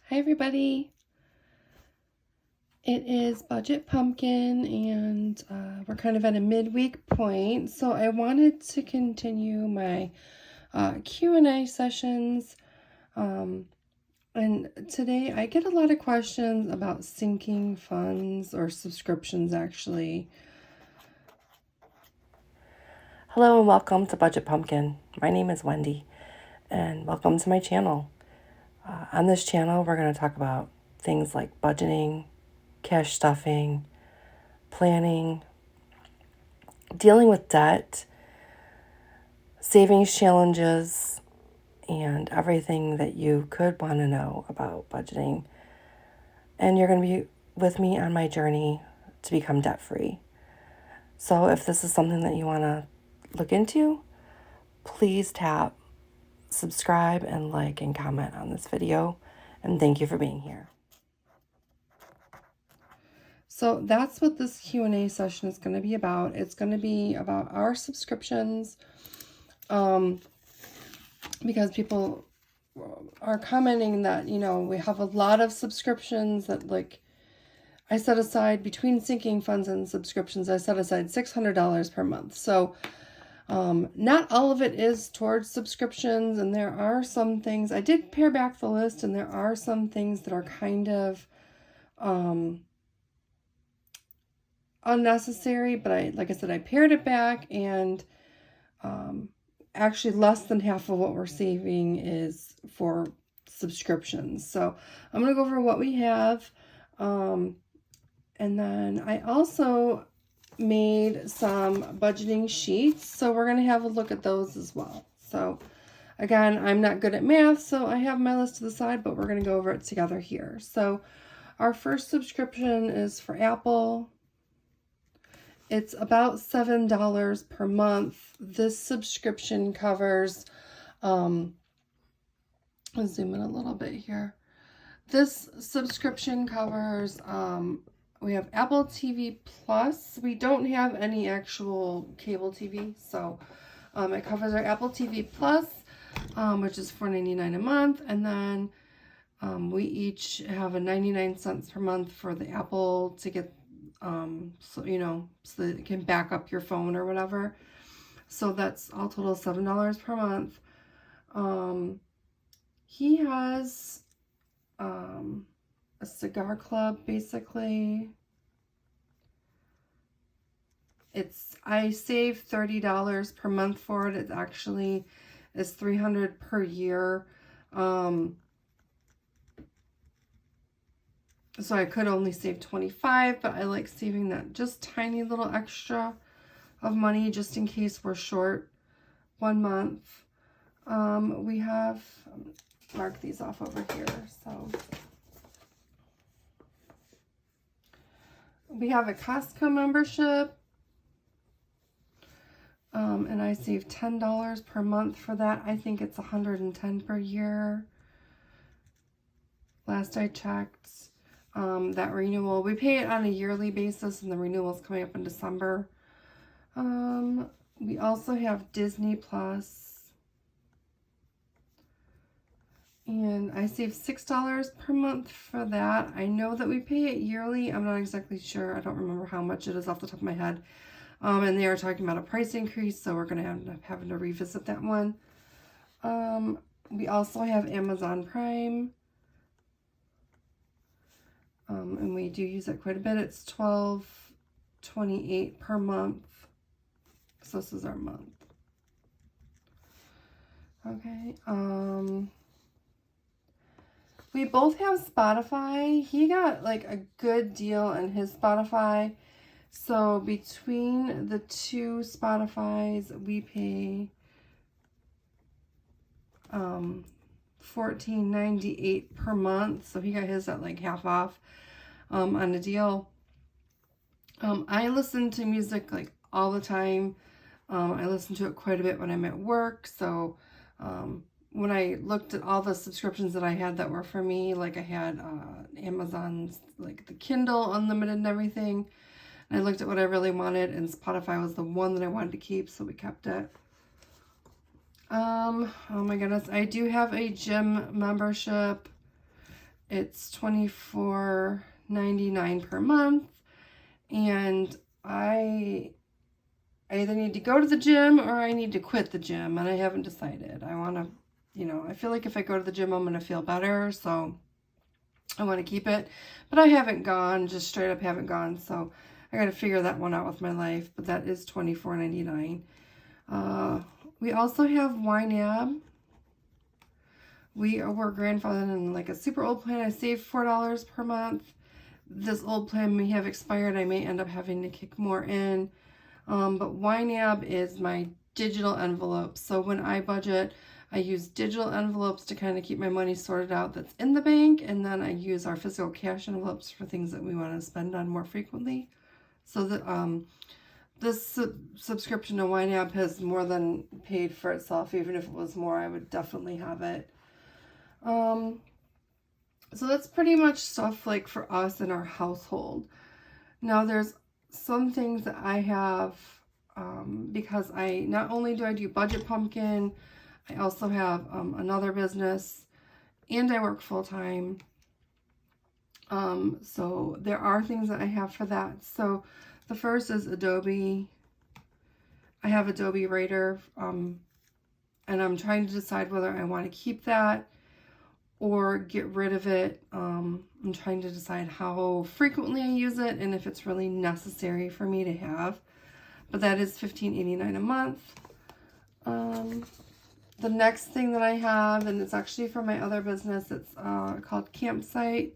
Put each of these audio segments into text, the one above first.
Hi everybody, it is Budget Pumpkin and we're kind of at a midweek point, so I wanted to continue my Q&A sessions, and today I get a lot of questions about sinking funds or subscriptions actually. Hello and welcome to Budget Pumpkin. My name is Wendy and welcome to my channel. On this channel we're going to talk about things like budgeting, cash stuffing, planning, dealing with debt, savings challenges, and everything that you could want to know about budgeting. And you're going to be with me on my journey to become debt-free. So if this is something that you want to look into, please tap subscribe and like and comment on this video. And thank you for being here. So that's what this Q&A session is going to be about. It's going to be about our subscriptions, because people are commenting that, we have a lot of subscriptions that, like, I set aside between sinking funds and subscriptions, I set aside $600 per month. So not all of it is towards subscriptions, and there are some things, I did pare back the list, and there are some things that are kind of unnecessary, but like I said, I pared it back, and actually less than half of what we're saving is for subscriptions. So I'm going to go over what we have. And then I also made some budgeting sheets, so we're going to have a look at those as well. So again, I'm not good at math, so I have my list to the side, but we're going to go over it together here. So our first subscription is for Apple. It's about $7 per month. This subscription covers, I'll zoom in a little bit here. This subscription covers, we have Apple TV Plus. We don't have any actual cable TV, so it covers our Apple TV Plus, which is $4.99 a month, and then we each have a 99 cents per month for the Apple to get so that it can back up your phone or whatever. So that's all total $7 per month. He has a cigar club, basically. I save $30 per month for it. It actually is $300 per year. So I could only save $25, but I like saving that just tiny little extra of money just in case we're short 1 month. We have, mark these off over here. So we have a Costco membership, and I save $10 per month for that. I think it's $110 per year. Last I checked. That renewal, we pay it on a yearly basis, and the renewal is coming up in December. We also have Disney Plus, and I save $6 per month for that. I know that we pay it yearly. I'm not exactly sure. I don't remember how much it is off the top of my head. And they are talking about a price increase, so we're going to end up having to revisit that one. We also have Amazon Prime. And we do use it quite a bit. It's $12.28 per month. So this is our month. Okay. We both have Spotify. He got like a good deal in his Spotify. So between the two Spotifys, we pay $14.98 per month. So he got his at like half off on a deal. I listen to music like all the time. I listen to it quite a bit when I'm at work. So when I looked at all the subscriptions that I had that were for me, like I had Amazon's, like the Kindle Unlimited and everything. And I looked at what I really wanted, and Spotify was the one that I wanted to keep, so we kept it. Oh my goodness, I do have a gym membership. It's $24.99 per month, and I either need to go to the gym or I need to quit the gym, and I haven't decided. I want to, I feel like if I go to the gym, I'm going to feel better, so I want to keep it. But I haven't gone, just straight up haven't gone, so I got to figure that one out with my life. But that is $24.99. We also have YNAB. We were grandfathered in like a super old plan. I saved $4 per month. This old plan may have expired. I may end up having to kick more in. But YNAB is my digital envelope. So when I budget, I use digital envelopes to kind of keep my money sorted out that's in the bank. And then I use our physical cash envelopes for things that we want to spend on more frequently. So that this subscription to YNAB has more than paid for itself. Even if it was more, I would definitely have it. So that's pretty much stuff like for us in our household. Now there's some things that I have because not only do I do Budget Pumpkin, I also have another business and I work full-time. So there are things that I have for that. So the first is Adobe. I have Adobe Writer, and I'm trying to decide whether I want to keep that or get rid of it. I'm trying to decide how frequently I use it and if it's really necessary for me to have. But that is $15.89 a month. The next thing that I have, and it's actually for my other business, it's called Campsite.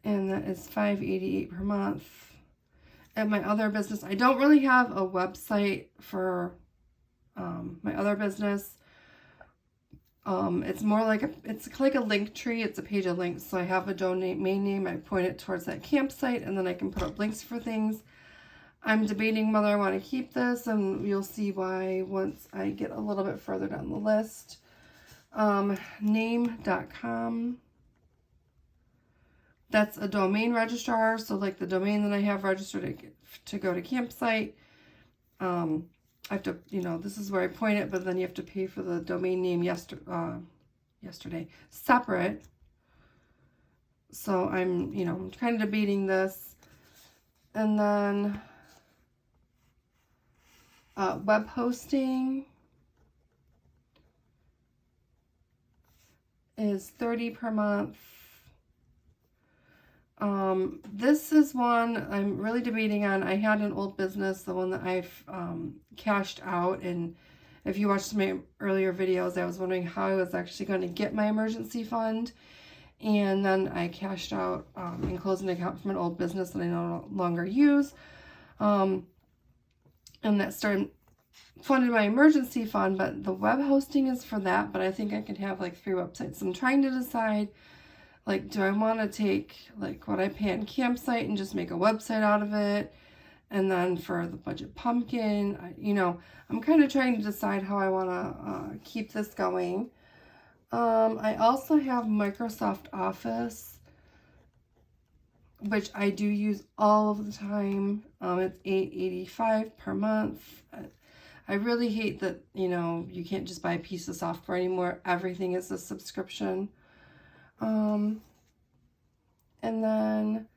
And that is $5.88 per month. At my other business, I don't really have a website for my other business. It's more like it's like a link tree. It's a page of links. So I have a domain name. I point it towards that campsite, and then I can put up links for things. I'm debating whether I want to keep this, and you'll see why once I get a little bit further down the list. Name.com. That's a domain registrar. So like the domain that I have registered to go to Campsite, I have to, this is where I point it, but then you have to pay for the domain name yesterday separate. So I'm, I'm kind of debating this. And then web hosting is $30 per month. This is one I'm really debating on. I had an old business, the one that I've cashed out, and if you watched my earlier videos, I was wondering how I was actually going to get my emergency fund, and then I cashed out and closed an account from an old business that I no longer use, and that funded my emergency fund. But the web hosting is for that, but I think I could have like 3 websites. So I'm trying to decide, like, do I want to take like what I pay on Campsite and just make a website out of it? And then for the Budget Pumpkin, I'm kind of trying to decide how I want to keep this going. I also have Microsoft Office, which I do use all of the time. It's $8.85 per month. I really hate that, you can't just buy a piece of software anymore. Everything is a subscription. And then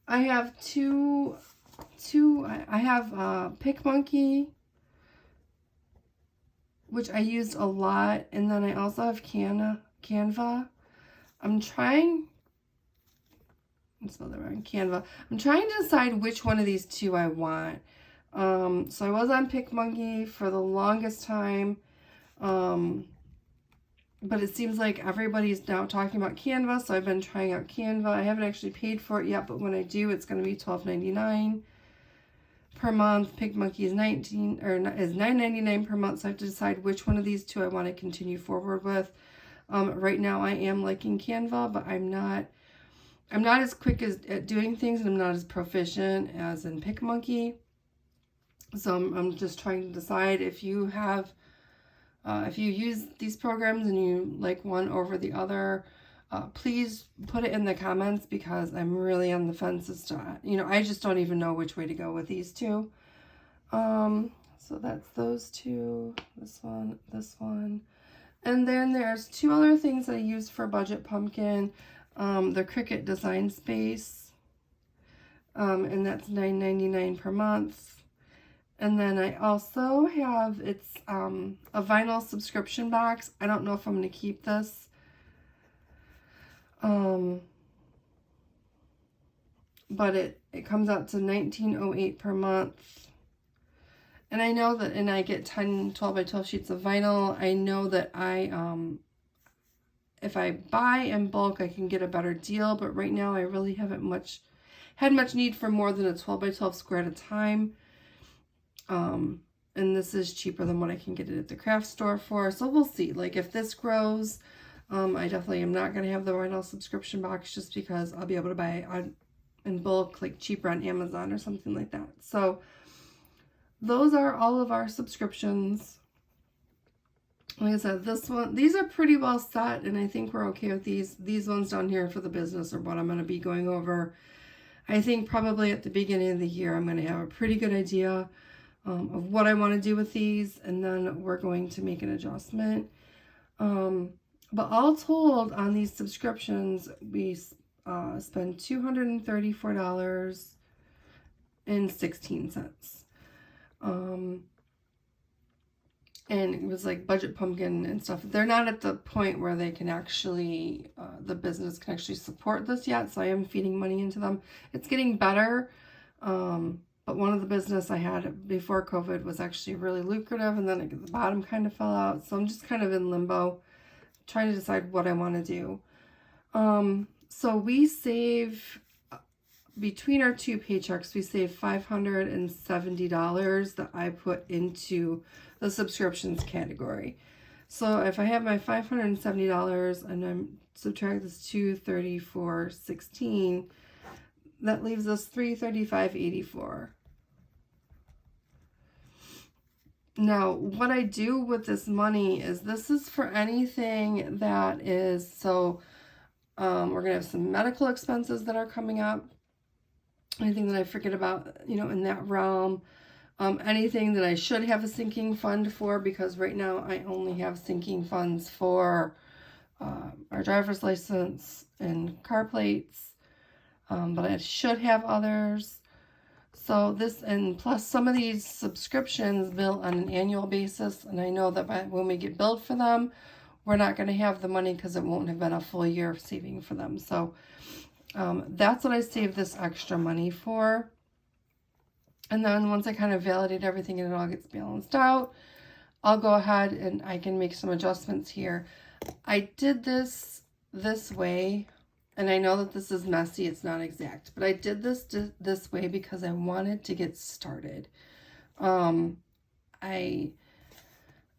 I have I have PicMonkey, which I used a lot, and then I also have Canva. I'm trying to decide which one of these 2 I want. So I was on PicMonkey for the longest time, but it seems like everybody's now talking about Canva, so I've been trying out Canva. I haven't actually paid for it yet, but when I do, it's going to be $12.99 per month. PicMonkey is $9.99 per month, so I have to decide which one of these 2 I want to continue forward with. Right now, I am liking Canva, but I'm not as quick at doing things, and I'm not as proficient as in PicMonkey. So I'm just trying to decide if you have. If you use these programs and you like one over the other, please put it in the comments, because I'm really on the fence as to, I just don't even know which way to go with these 2. So that's those 2, this one. And then there's two other things that I use for Budget Pumpkin. The Cricut Design Space, and that's $9.99 per month. And then I also have, it's a vinyl subscription box. I don't know if I'm going to keep this. But it comes out to $19.08 per month. And I know that, and I get 10 12 by 12 sheets of vinyl. I know that if I buy in bulk, I can get a better deal. But right now, I really haven't had much need for more than a 12 by 12 square at a time. And this is cheaper than what I can get it at the craft store for. So we'll see. Like, if this grows, I definitely am not going to have the vinyl subscription box, just because I'll be able to buy in bulk, like cheaper on Amazon or something like that. So those are all of our subscriptions. Like I said, these are pretty well set, and I think we're okay with these ones down here for the business, or what I'm going to be going over. I think probably at the beginning of the year, I'm going to have a pretty good idea of what I want to do with these, and then we're going to make an adjustment. But all told, on these subscriptions, we spend $234.16. And it was like Budget Pumpkin and stuff. They're not at the point where they can actually, the business can actually support this yet, so I am feeding money into them. It's getting better, but one of the business I had before COVID was actually really lucrative, and then the bottom kind of fell out, so I'm just kind of in limbo, trying to decide what I want to do. So we save, between our two paychecks, we save $570 that I put into the subscriptions category. So if I have my $570 and I'm subtract this $234.16, that leaves us $335.84. Now, what I do with this money is, this is for anything that is, so we're going to have some medical expenses that are coming up. Anything that I forget about, in that realm. Anything that I should have a sinking fund for, because right now I only have sinking funds for our driver's license and car plates. But I should have others. So this, and plus some of these subscriptions bill on an annual basis. And I know that when we get billed for them, we're not going to have the money because it won't have been a full year of saving for them. So that's what I save this extra money for. And then once I kind of validate everything and it all gets balanced out, I'll go ahead and I can make some adjustments here. I did this way, and I know that this is messy, it's not exact, but I did this way because I wanted to get started. I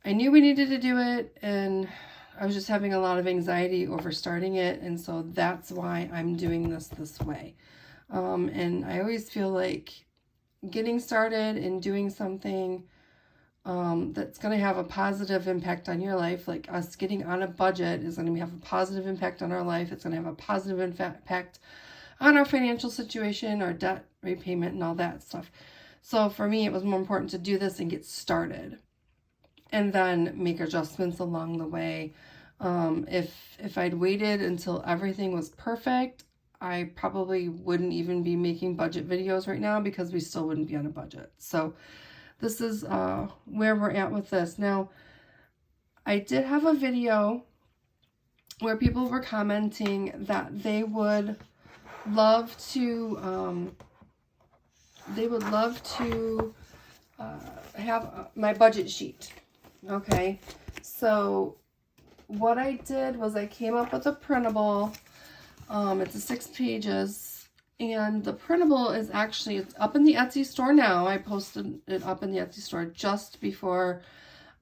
knew we needed to do it, and I was just having a lot of anxiety over starting it, and so that's why I'm doing this way. And I always feel like getting started and doing something that's going to have a positive impact on your life, like us getting on a budget, is going to have a positive impact on our life. It's going to have a positive impact on our financial situation, our debt repayment, and all that stuff. So for me, it was more important to do this and get started, and then make adjustments along the way. If I'd waited until everything was perfect, I probably wouldn't even be making budget videos right now, because we still wouldn't be on a budget. So this is where we're at with this. Now, I did have a video where people were commenting that they would love to have my budget sheet. Okay, so what I did was I came up with a printable. It's 6 pages, and the printable is actually, it's up in the Etsy store now. I posted it up in the Etsy store just before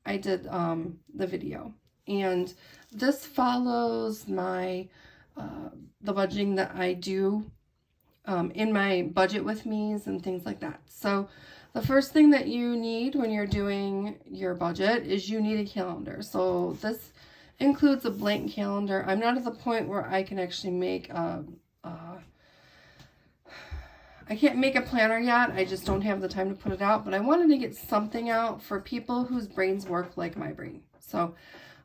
I did the video. And this follows my the budgeting that I do in my budget with me's and things like that. So the first thing that you need when you're doing your budget is you need a calendar. So this includes a blank calendar. I'm not at the point where I can actually make I can't make a planner yet. I just don't have the time to put it out, but I wanted to get something out for people whose brains work like my brain. So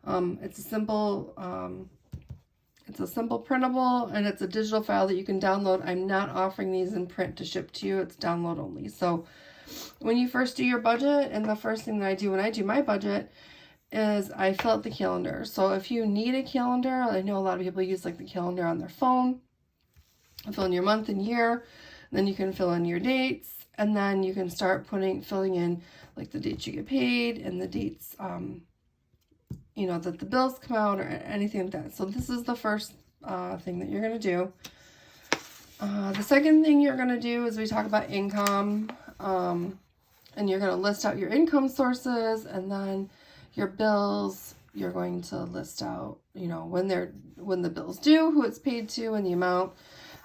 It's a simple printable, and it's a digital file that you can download. I'm not offering these in print to ship to you. It's download only. So when you first do your budget, and the first thing that I do when I do my budget is I fill out the calendar. So if you need a calendar, I know a lot of people use like the calendar on their phone. Fill in your month and year, then you can fill in your dates, and then you can start filling in like the dates you get paid and the dates you know, that the bills come out or anything like that. So this is the first thing that you're going to do. The second thing you're going to do is we talk about income, and you're going to list out your income sources, and then your bills, you're going to list out, you know, when the bill's due, who it's paid to, and the amount.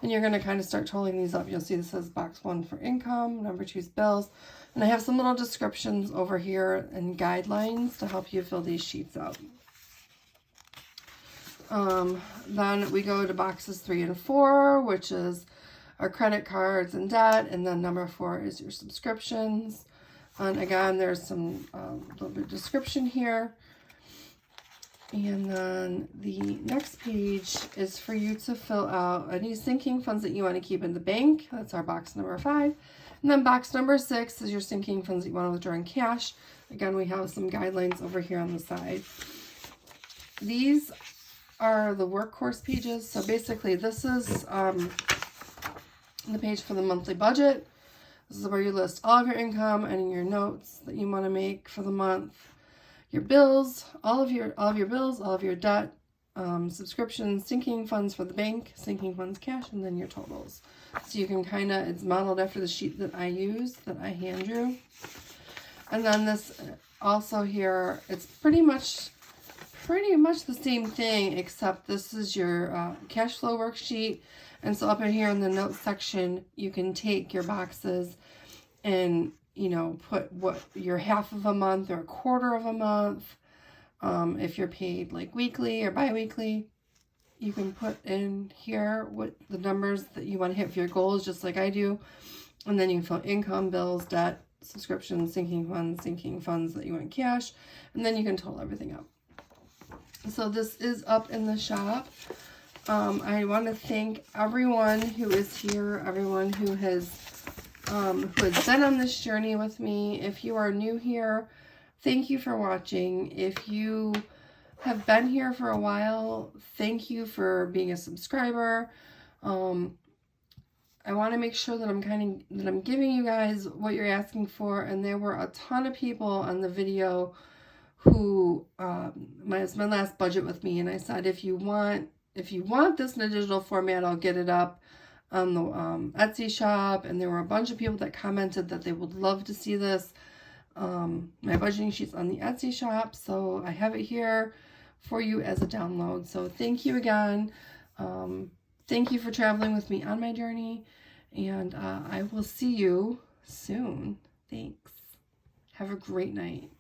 And you're going to kind of start totaling these up. You'll see this says box 1 for income, number 2 is bills. And I have some little descriptions over here and guidelines to help you fill these sheets out. Then we go to boxes 3 and 4, which is our credit cards and debt. And then number 4 is your subscriptions. And again, there's some little bit of description here. And then the next page is for you to fill out any sinking funds that you want to keep in the bank. That's our box number 5. And then box number 6 is your sinking funds that you want to withdraw in cash. Again, we have some guidelines over here on the side. These are the workhorse pages. So basically this is the page for the monthly budget. This is where you list all of your income and your notes that you want to make for the month. Your bills, all of your bills, all of your debt, subscriptions, sinking funds for the bank, sinking funds cash, and then your totals. So you can kind of, it's modeled after the sheet that I use, that I hand drew. And then this also here, it's pretty much the same thing, except this is your cash flow worksheet. And so up in here in the notes section, you can take your boxes and, you know, put what your half of a month or a quarter of a month. If you're paid like weekly or bi-weekly, you can put in here what the numbers that you want to hit for your goals, just like I do. And then you can fill income, bills, debt, subscriptions, sinking funds that you want cash. And then you can total everything up. So this is up in the shop. I want to thank everyone who is here, everyone who has been on this journey with me. If you are new here, thank you for watching. If you have been here for a while, thank you for being a subscriber. I want to make sure that I'm giving you guys what you're asking for. And there were a ton of people on the video who my last budget with me, and I said, if you want this in a digital format, I'll get it up on the Etsy shop. And there were a bunch of people that commented that they would love to see this. My budgeting sheet's on the Etsy shop, so I have it here for you as a download. So thank you again. Thank you for traveling with me on my journey, and I will see you soon. Thanks. Have a great night.